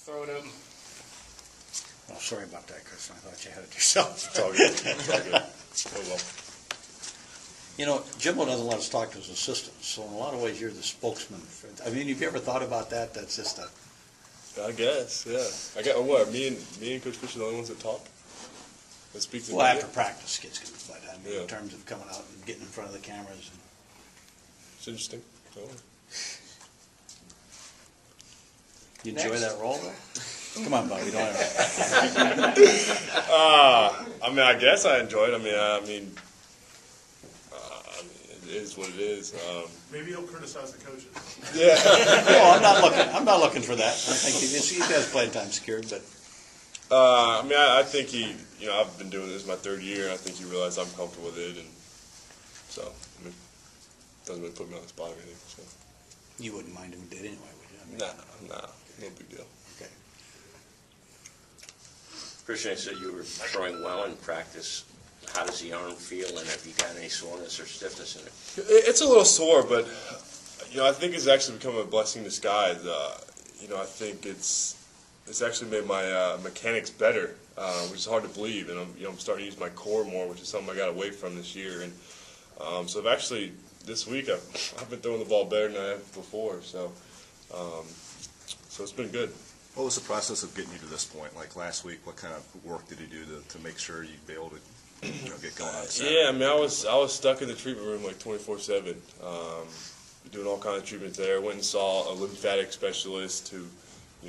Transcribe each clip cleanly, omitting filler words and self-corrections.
throw it open. Oh, sorry about that, Chris. I thought you had it yourself. It's all good. It's all good. Oh, well. You know, Jimbo doesn't let us talk to his assistants, so in a lot of ways you're the spokesman. I mean, have you ever thought about that? That's just a... I guess, yeah. I got what? Me and Coach Fish are the only ones that talk. That speak to Well, the after media? practice gets good, but I mean, Yeah. in terms of coming out and getting in front of the cameras. And... It's interesting. Oh. You enjoy that role, though? Come on, Bob. You don't have I mean, I guess I enjoy it. I mean, it is what it is. Maybe he'll criticize the coaches. Yeah. No, I'm not looking for that. I think he has playing time secured, but I mean, I think I've been doing this my third year, and I think he realized I'm comfortable with it, and so I mean, it doesn't really put me on the spot or anything. So. you wouldn't mind him did anyway, would you? I mean, Nah, no big deal. Okay. Christian, I said you were throwing well in practice. How does the arm feel, and have you got any soreness or stiffness in it? It's a little sore, but I think it's actually become a blessing in disguise. I think it's actually made my mechanics better, which is hard to believe. And I'm starting to use my core more, which is something I got away from this year. And so I've actually this week I've been throwing the ball better than I have before. So it's been good. What was the process of getting you to this point? Like last week, what kind of work did you do to make sure you'd be able to get going on Saturday? Yeah, I mean, I was stuck in the treatment room like 24/7, doing all kinds of treatments there. Went and saw a lymphatic specialist who,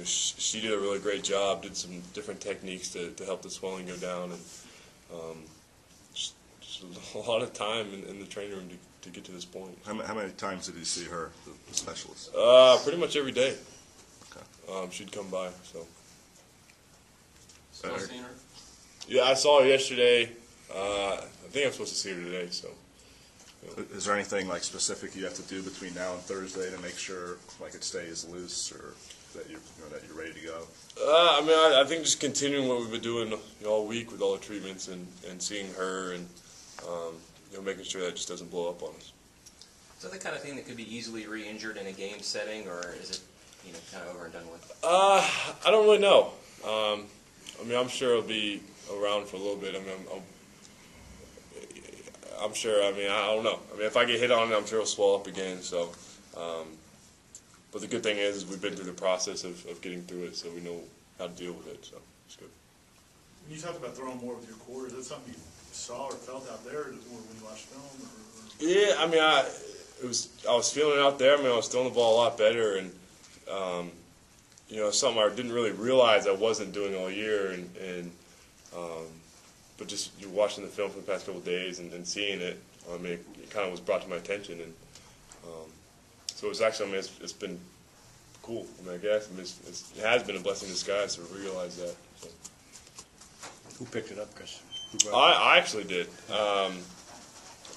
she did a really great job. Did some different techniques to help the swelling go down, and just a lot of time in the training room to get to this point. How many times did you see her, the specialist? Pretty much every day. Okay. She'd come by. So. Still seeing her? Yeah, I saw her yesterday. I think I'm supposed to see her today. So. Is there anything like specific you have to do between now and Thursday to make sure like it stays loose or that you're ready to go? I mean, I think just continuing what we've been doing all week with all the treatments and seeing her and making sure that just doesn't blow up on us. Is that the kind of thing that could be easily re-injured in a game setting, or is it kind of over and done with? I don't really know. I mean, I'm sure it'll be around for a little bit. I mean, I'm sure. I mean, I don't know. I mean, if I get hit on it, I'm sure it'll swell up again. So, but the good thing is we've been through the process of getting through it, so we know how to deal with it. So it's good. When you talked about throwing more with your core, is that something you saw or felt out there, or when you watched film? Yeah, I mean, I was feeling it out there. I mean, I was throwing the ball a lot better, and something I didn't really realize I wasn't doing all year, but just you're watching the film for the past couple of days and seeing it, I mean, it kind of was brought to my attention, and so it's actually, I mean, it's been cool. I mean, I guess it has been a blessing in disguise to realize that. So. Who picked it up, Chris? I actually did. I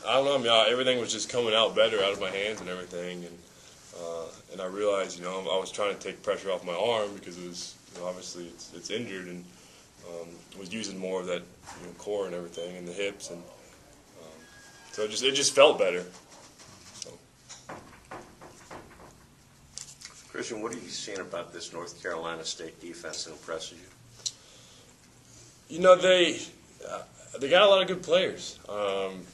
don't know. I mean, everything was just coming out better out of my hands and everything, and I realized, I was trying to take pressure off my arm because it was, obviously it's injured, and was using more of that core and everything, and the hips, and so it just felt better. So. Christian, what are you seeing about this North Carolina State defense that impresses you? They got a lot of good players, and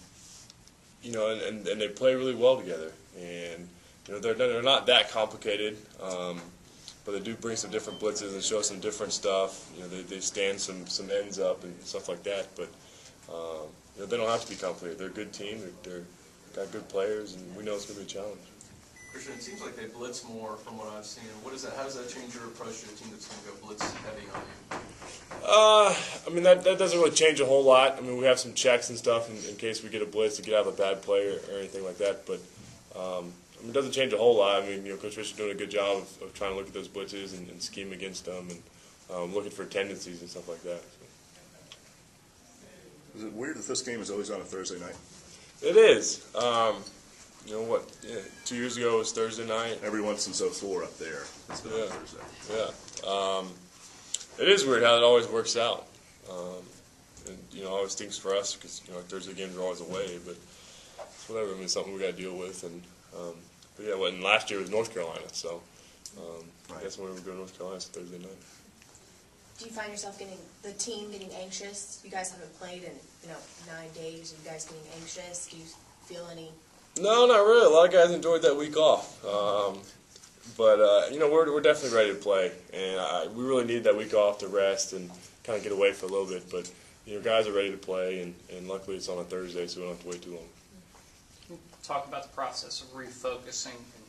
they play really well together, and they're not that complicated, but they do bring some different blitzes and show some different stuff. They stand some ends up and stuff like that, but they don't have to be complicated. They're a good team. They're got good players, and we know it's going to be a challenge. Christian, it seems like they blitz more from what I've seen. How does that change your approach to a team that's going to go blitz heavy on you? I mean, that doesn't really change a whole lot. I mean, we have some checks and stuff in case we get a blitz to get out of a bad play or anything like that, but I mean, it doesn't change a whole lot. I mean, Coach Fish is doing a good job of trying to look at those blitzes and scheme against them and looking for tendencies and stuff like that. So. Is it weird that this game is always on a Thursday night? It is. 2 years ago it was Thursday night. Everyone since 04 up there has been on Thursday. Yeah. It is weird how it always works out. And always stinks for us because our Thursday games are always away, but it's whatever. I mean, it's something we got to deal with. And but yeah, and last year was North Carolina, so I guess when we go to North Carolina, it's Thursday night. Do you find yourself the team getting anxious? You guys haven't played in, 9 days. Are you guys getting anxious? Do you feel any? No, not really. A lot of guys enjoyed that week off. But we're definitely ready to play. And we really need that week off to rest and kind of get away for a little bit. But, guys are ready to play, and luckily it's on a Thursday, so we don't have to wait too long. Talk about the process of refocusing and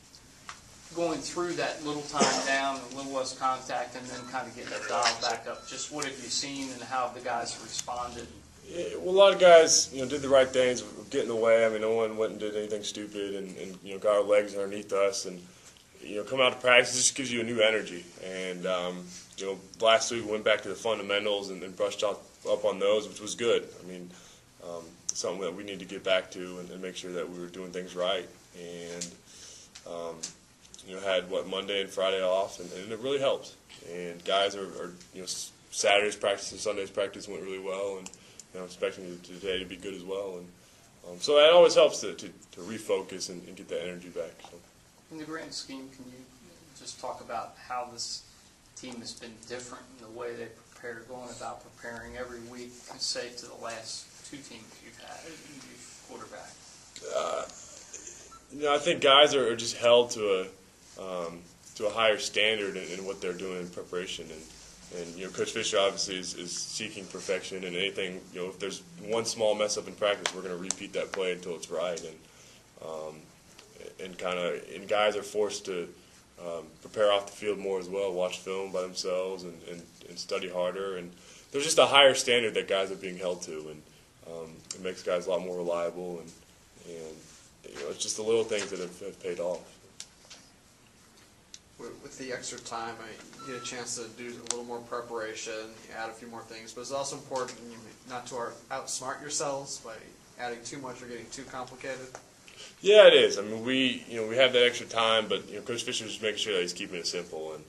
going through that little time down, a little less contact, and then kind of getting that dial back up. Just what have you seen and how have the guys responded? Yeah, well, a lot of guys, did the right things, getting away. I mean, no one went and did anything stupid, and got our legs underneath us, and come out to practice. It just gives you a new energy. And last week we went back to the fundamentals and brushed up on those, which was good. I mean, something that we need to get back to and make sure that we were doing things right. And had Monday and Friday off, and it really helped. And guys are Saturday's practice and Sunday's practice went really well, and I'm expecting today to be good as well. And so that always helps to refocus and get that energy back. So. In the grand scheme, can you just talk about how this team has been different in the way they prepare, going about preparing every week, say, to the last two teams you've had, you've quarterback? I think guys are just held to a higher standard in what they're doing in preparation, and Coach Fisher obviously is seeking perfection, and anything, if there's one small mess up in practice, we're going to repeat that play until it's right, and guys are forced to prepare off the field more as well, watch film by themselves, and study harder, and there's just a higher standard that guys are being held to, and it makes guys a lot more reliable, and it's just the little things that have paid off. With the extra time, you get a chance to do a little more preparation, add a few more things, but it's also important not to outsmart yourselves by adding too much or getting too complicated. Yeah, it is. I mean, we have that extra time, but Coach Fisher's just making sure that he's keeping it simple. And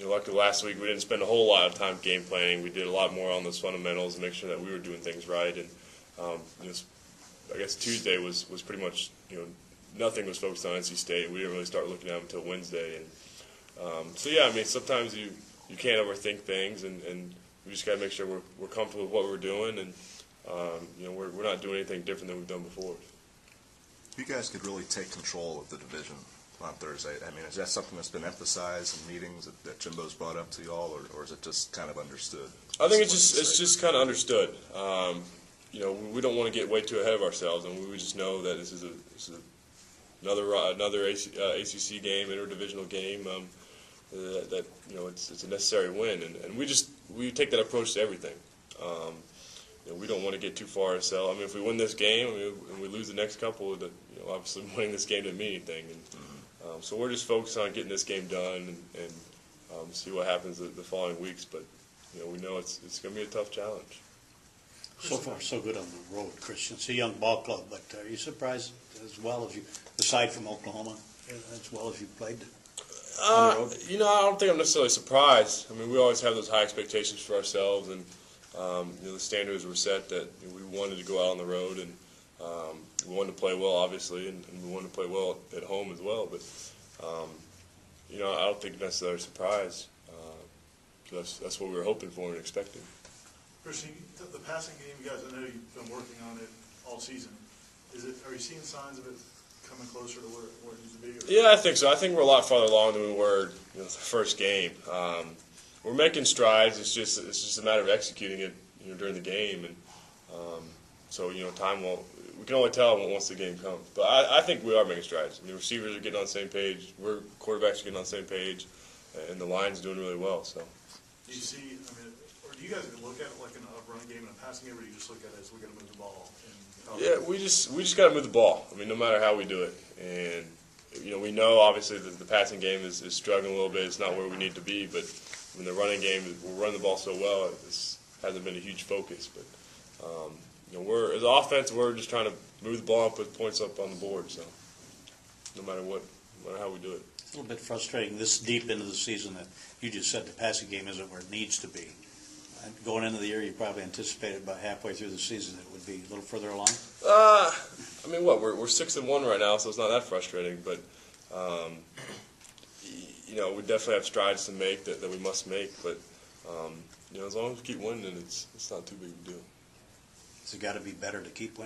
luckily last week we didn't spend a whole lot of time game planning. We did a lot more on those fundamentals and make sure that we were doing things right. And I guess Tuesday was pretty much nothing was focused on NC State. We didn't really start looking at them until Wednesday. And so yeah, I mean, sometimes you can't overthink things, and we just got to make sure we're comfortable with what we're doing, and we're not doing anything different than we've done before. You guys could really take control of the division on Thursday. I mean, is that something that's been emphasized in meetings that Jimbo's brought up to y'all, or is it just kind of understood? I think it's just kind of understood. We don't want to get way too ahead of ourselves, and we just know that this is another ACC game, interdivisional game. That it's a necessary win, and we take that approach to everything. We don't want to get too far ourselves. I mean, if we win this game and we lose the next couple, obviously winning this game didn't mean anything. And so we're just focused on getting this game done and see what happens the following weeks. But we know it's going to be a tough challenge. So far, so good on the road, Christian. It's a young ball club, but are you surprised as well as you, aside from Oklahoma, as well as you played on the road? I don't think I'm necessarily surprised. I mean, we always have those high expectations for ourselves, and the standards were set that we wanted to go out on the road, and we wanted to play well, obviously, and we wanted to play well at home as well. But I don't think necessarily surprised. That's what we were hoping for and expecting. Christian, the passing game, you guys, I know you've been working on it all season. Are you seeing signs of it coming closer to where it needs to be? Yeah, I think so. I think we're a lot farther along than we were the first game. We're making strides. It's just a matter of executing it during the game, and so time will. We can only tell once the game comes. But I think we are making strides. I mean, receivers are getting on the same page. Quarterbacks are getting on the same page, and the line's doing really well. So. Do you see? Or do you guys look at it like in a running game and a passing game, or do you just look at it as we got to move the ball? Yeah, we just got to move the ball. I mean, no matter how we do it, and we know obviously that the passing game is struggling a little bit. It's not where we need to be, but in the running game, we're running the ball so well. This hasn't been a huge focus, but we're as an offense, we're just trying to move the ball and put points up on the board. So no matter how we do it. It's a little bit frustrating this deep into the season that you just said the passing game isn't where it needs to be. And going into the year, you probably anticipated about halfway through the season it would be a little further along. I mean, we're 6-1 right now, so it's not that frustrating. But you know, we definitely have strides to make that we must make, but you know, as long as we keep winning, it's not too big of a deal. Has it got to be better to keep winning?